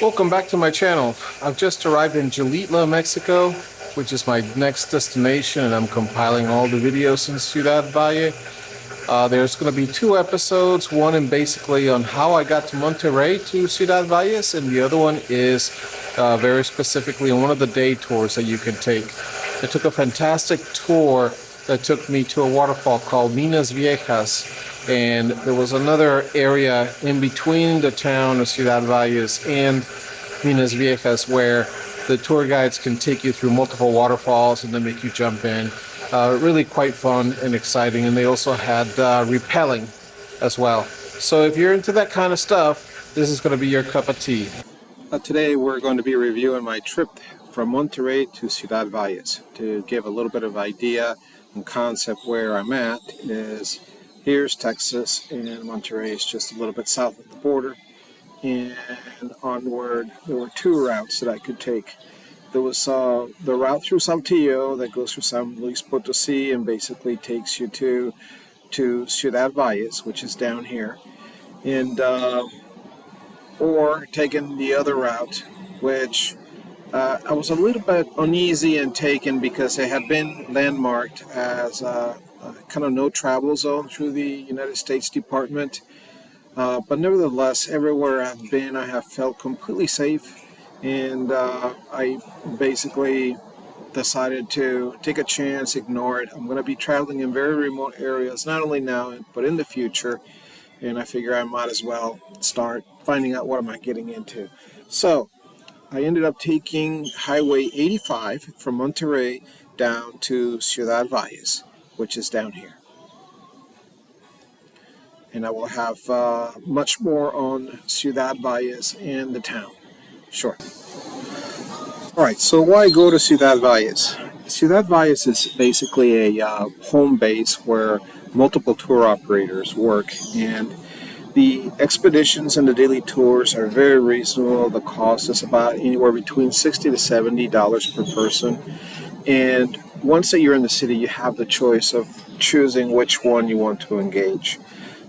Welcome back to my channel. I've just arrived in Jalitla, Mexico, which is my next destination, and I'm compiling all the videos in Ciudad Valle. There's going to be two episodes, one in basically on how I got to Monterrey to Ciudad Valles, and the other one is very specifically on one of the day tours that you can take. I took a fantastic tour that took me to a waterfall called Minas Viejas, and there was another area in between the town of Ciudad Valles and Minas Viejas where the tour guides can take you through multiple waterfalls and then make you jump in. Really quite fun and exciting, and they also had rappelling as well. So if you're into that kind of stuff, this is going to be your cup of tea. Today we're going to be reviewing my trip from Monterrey to Ciudad Valles. To give a little bit of idea and concept where I'm at is here's Texas, and Monterrey is just a little bit south of the border. And onward, there were two routes that I could take. There was the route through Saltillo that goes through San Luis Potosí and basically takes you to Ciudad Valles, which is down here, and or taking the other route, which I was a little bit uneasy in taking because they have been landmarked as a kind of no travel zone through the United States Department. But nevertheless, everywhere I've been, I have felt completely safe, and I basically decided to take a chance, ignore it. I'm going to be traveling in very remote areas, not only now, but in the future, and I figure I might as well start finding out what am I getting into. So I ended up taking Highway 85 from Monterrey down to Ciudad Valles, which is down here. And I will have much more on Ciudad Valles and the town shortly. Alright, so why go to Ciudad Valles? Ciudad Valles is basically a home base where multiple tour operators work, and the expeditions and the daily tours are very reasonable. The cost is about anywhere between $60 to $70 per person. And once that you're in the city, you have the choice of choosing which one you want to engage.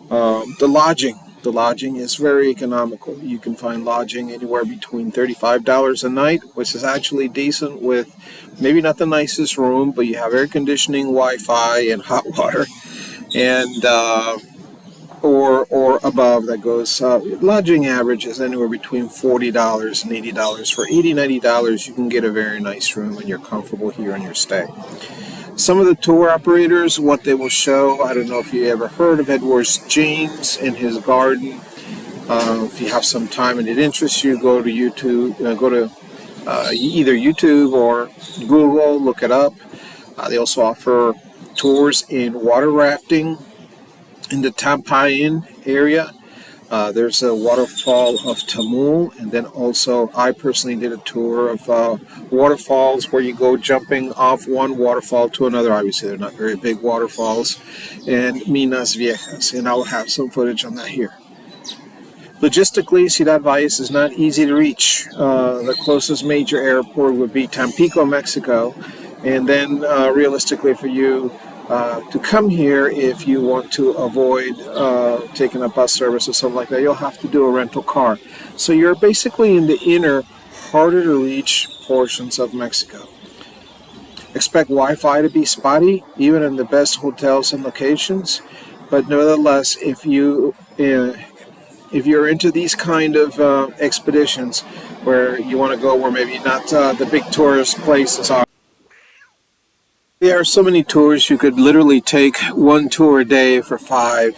The lodging is very economical. You can find lodging anywhere between $35 a night, which is actually decent, with maybe not the nicest room, but you have air conditioning, Wi-Fi, and hot water, and or above that goes. Lodging average is anywhere between $40 and $80. For $80, $90, you can get a very nice room and you're comfortable here in your stay. Some of the tour operators, what they will show, I don't know if you ever heard of Edwards James and his garden. If you have some time and it interests you, go to YouTube, either YouTube or Google, look it up. They also offer tours in water rafting in the Tampain area. There's a waterfall of Tamul, and then also I personally did a tour of waterfalls where you go jumping off one waterfall to another. Obviously they're not very big waterfalls, and Minas Viejas, and I'll have some footage on that here. Logistically, Ciudad Valles is not easy to reach. The closest major airport would be Tampico, Mexico, and then realistically for you to come here, if you want to avoid taking a bus service or something like that, you'll have to do a rental car. So you're basically in the inner, harder to reach portions of Mexico. Expect Wi-Fi to be spotty, even in the best hotels and locations. But nevertheless, if you're into these kind of expeditions where you want to go where maybe not the big tourist places are, there are so many tours. You could literally take one tour a day for five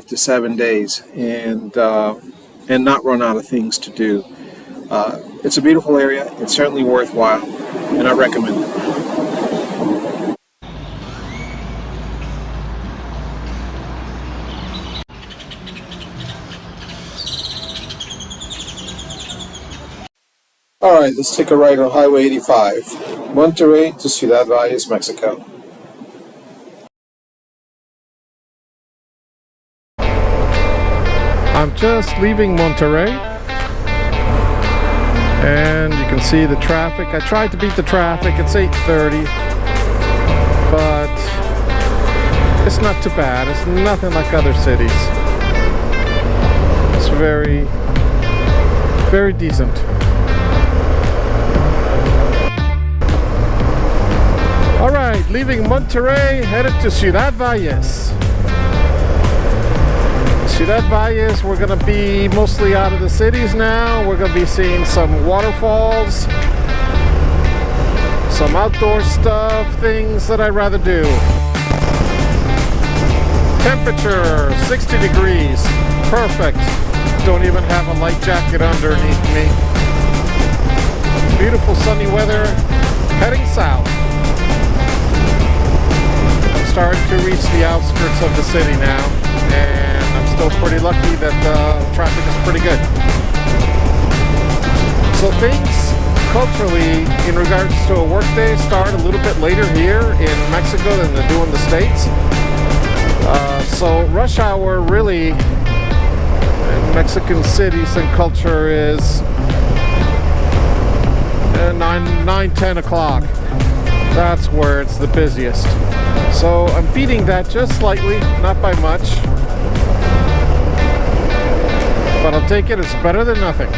to 7 days, and not run out of things to do. It's a beautiful area. It's certainly worthwhile, and I recommend it. Alright, let's take a ride on Highway 85, Monterrey to Ciudad Valles, Mexico. I'm just leaving Monterrey, and you can see the traffic. I tried to beat the traffic. It's 8:30, but it's not too bad. It's nothing like other cities. It's very Very decent. Alright, leaving Monterrey, headed to Ciudad Valles. Ciudad Valles, we're going to be mostly out of the cities now. We're going to be seeing some waterfalls, some outdoor stuff, things that I'd rather do. Temperature, 60 degrees. Perfect. Don't even have a light jacket underneath me. Beautiful sunny weather. Heading south. I'm starting to reach the outskirts of the city now, and I'm still pretty lucky that the traffic is pretty good. So things culturally in regards to a workday start a little bit later here in Mexico than they do in the States. So rush hour really in Mexican cities and culture is 9-10 o'clock. That's where it's the busiest. So I'm beating that just slightly, not by much. But I'll take it, it's better than nothing.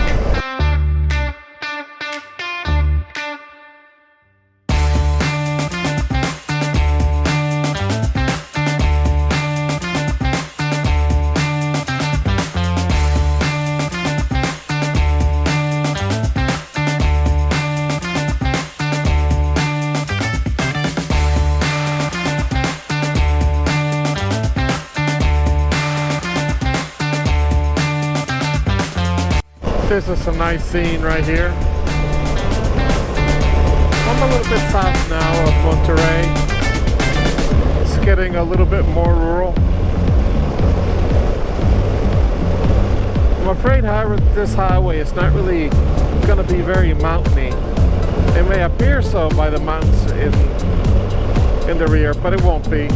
This is a nice scene right here. I'm a little bit south now of Monterrey. It's getting a little bit more rural. I'm afraid, however, this highway is not really going to be very mountainy. It may appear so by the mountains in the rear, but it won't be.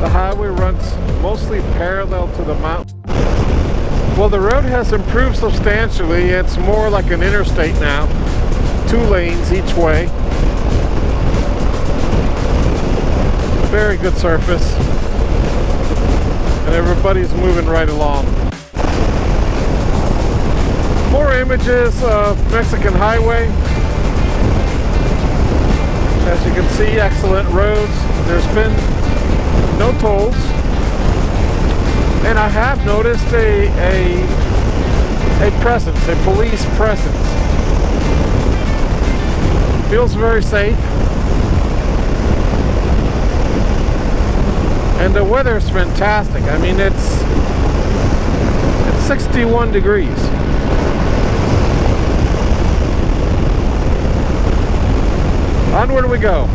The highway runs mostly parallel to the mountain. Well, the road has improved substantially. It's more like an interstate now. 2 lanes each way. Very good surface. And everybody's moving right along. More images of Mexican highway. As you can see, excellent roads. There's been no tolls. And I have noticed a presence, a police presence. Feels very safe. And the weather's fantastic. I mean, it's 61 degrees. Onward we go.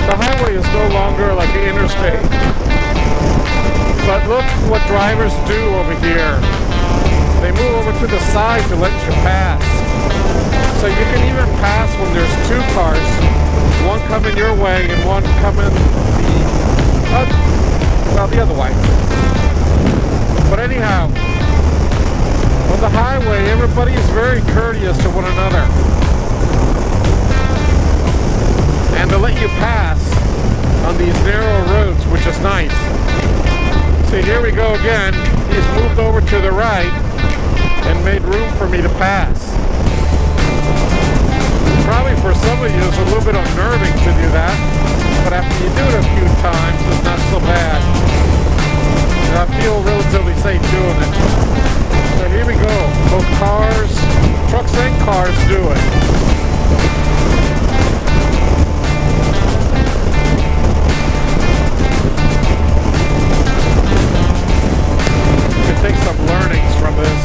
The highway is no longer like the interstate. But look what drivers do over here. They move over to the side to let you pass. So you can even pass when there's 2 cars, one coming your way and one coming the other way. But anyhow, on the highway, everybody is very courteous to one another. And to let you pass on these narrow roads, which is nice. See, here we go again. He's moved over to the right and made room for me to pass. Probably for some of you it's a little bit unnerving to do that, but after you do it a few times, it's not so bad. And I feel relatively safe doing it. So here we go. Both cars, trucks and cars do it. Take some learnings from this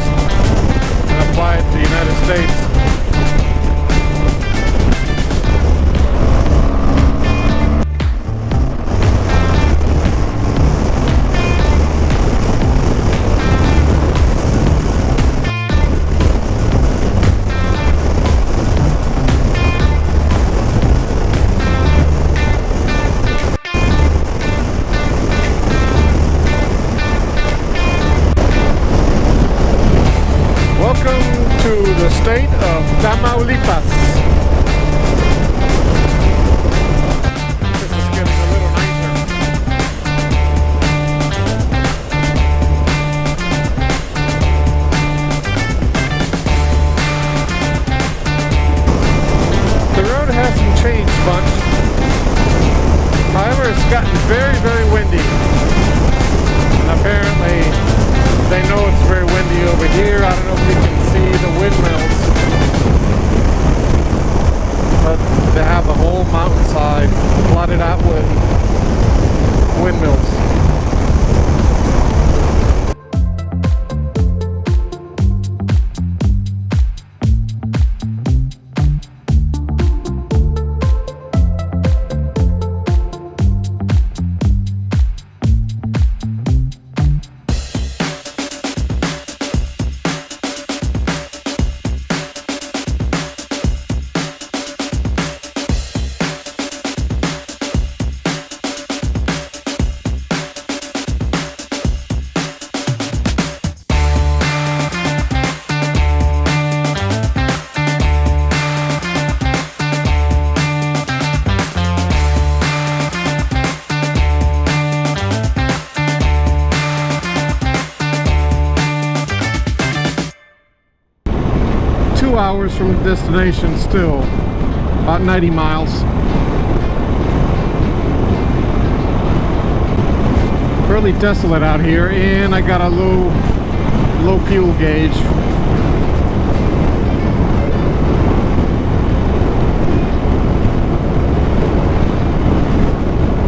and apply it to the United States. The state of Tamaulipas. This is getting a little nicer. Here, I don't know if you can see the windmills, but they have the whole mountainside plotted out with windmills. 2 hours from the destination still, about 90 miles. Fairly desolate out here, and I got a low fuel gauge.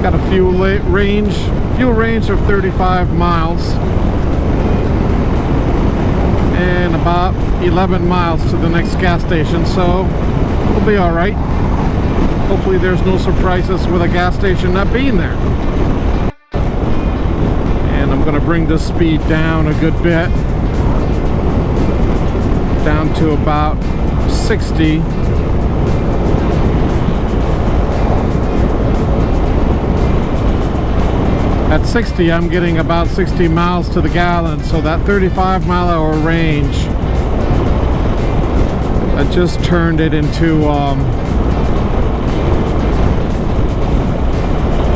Got a fuel range of 35 miles. And about 11 miles to the next gas station, so we'll be all right. Hopefully there's no surprises with a gas station not being there. And I'm gonna bring the speed down a good bit, down to about 60. At 60, I'm getting about 60 miles to the gallon, so that 35-mile-an-hour range, I just turned it into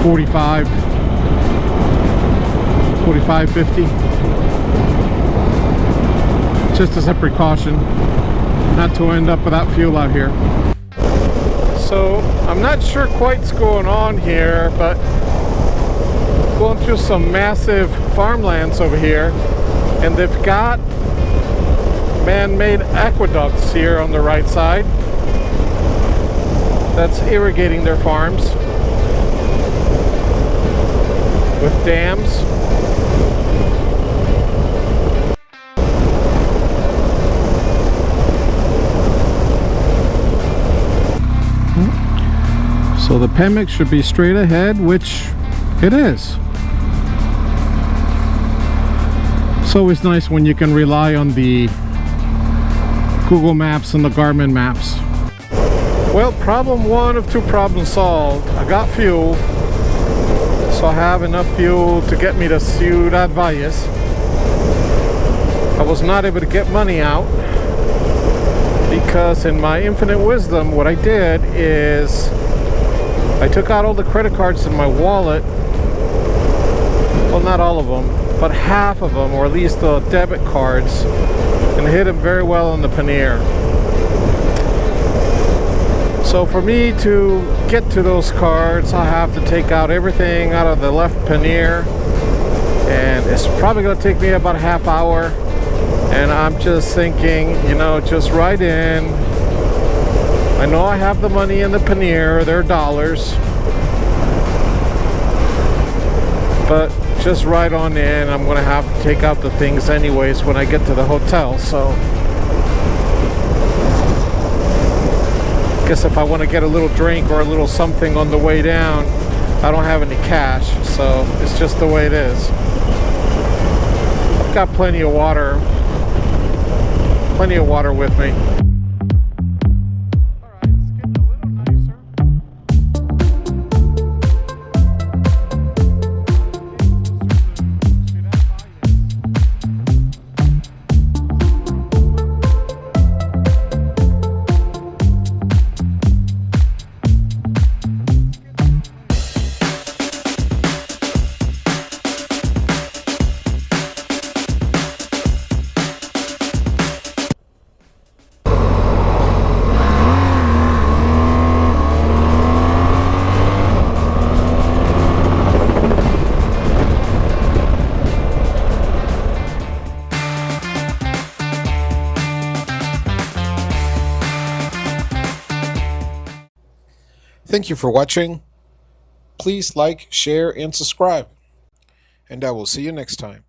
45, 50. Just as a precaution, not to end up without fuel out here. So, I'm not sure quite what's going on here, but going through some massive farmlands over here, and they've got man-made aqueducts here on the right side that's irrigating their farms with dams. So the Pemex should be straight ahead, which it is. It's always nice when you can rely on the Google Maps and the Garmin maps. Well, problem one of two problems solved. I got fuel, so I have enough fuel to get me to Ciudad Valles. I was not able to get money out because in my infinite wisdom, what I did is I took out all the credit cards in my wallet. Well, not all of them, but half of them, or at least the debit cards, and hit them very well on the pannier. So for me to get to those cards, I have to take out everything out of the left pannier, and it's probably going to take me about a half hour. And I'm just thinking, you know, just right in. I know I have the money in the pannier, they're dollars, but just right on in. I'm gonna have to take out the things anyways when I get to the hotel. So I guess if I want to get a little drink or a little something on the way down, I don't have any cash, so it's just the way it is. I've got plenty of water with me. Thank you for watching. Please like, share, and subscribe. And I will see you next time.